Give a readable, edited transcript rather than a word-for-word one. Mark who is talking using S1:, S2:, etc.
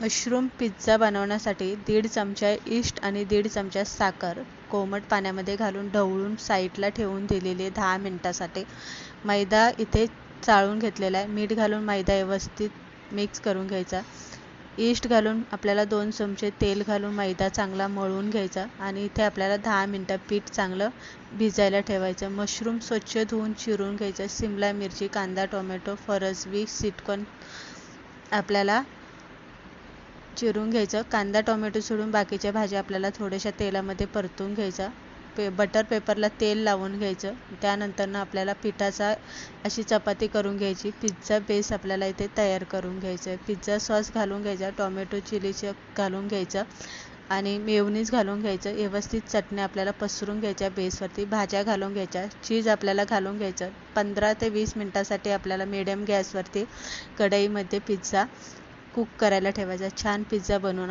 S1: Mushroom pizza बनवण्यासाठी 1.5 चमचा east आणि 1.5 चमचा साखर कोमट पाण्यामध्ये घालून ढवळून साईडला ठेवून दिलेले 10 मिनिटांसाठी. मैदा इथे चाळून घेतलेला आहे. मीठ घालून मैदा व्यवस्थित मिक्स करून घ्यायचा. ईस्ट घालून आपल्याला 2 चमचे तेल घालून मैदा चांगला मळून घ्यायचा आणि इथे आपल्याला 10 मिनिटं पीठ चांगलं भिजायला ठेवायचं. मशरूम स्वच्छ धुवून चिरून घ्यायचं. शिमला मिरची, कांदा, टोमॅटो, फरसबी, स्वीटकॉर्न आपल्याला चिरून घ्यायचं. कांदा टोमॅटो सोडून बाकीच्या भाज्या आपल्याला थोड्याशा तेलामध्ये परतून घ्यायचा. बटर पेपरला तेल लावून घ्यायचं. त्यानंतर आपल्याला पिठाचा अशी चपाती करून घ्यायची. पिझ्झा बेस आपल्याला इथे तयार करून घ्यायचं आहे. पिझ्झा सॉस घालून घ्यायचा. टोमॅटो चिली घालून घ्यायचं आणि मेयोनीज घालून घ्यायचं. व्यवस्थित चटण्या आपल्याला पसरून घ्यायच्या बेसवरती. भाज्या घालून घ्यायच्या. चीज आपल्याला घालून घ्यायचं. 15 ते 20 मिनिटांसाठी आपल्याला मीडियम गॅसवरती कढईमध्ये पिझ्झा कुक करायला ठेवायचा. छान पिझ्झा बनवून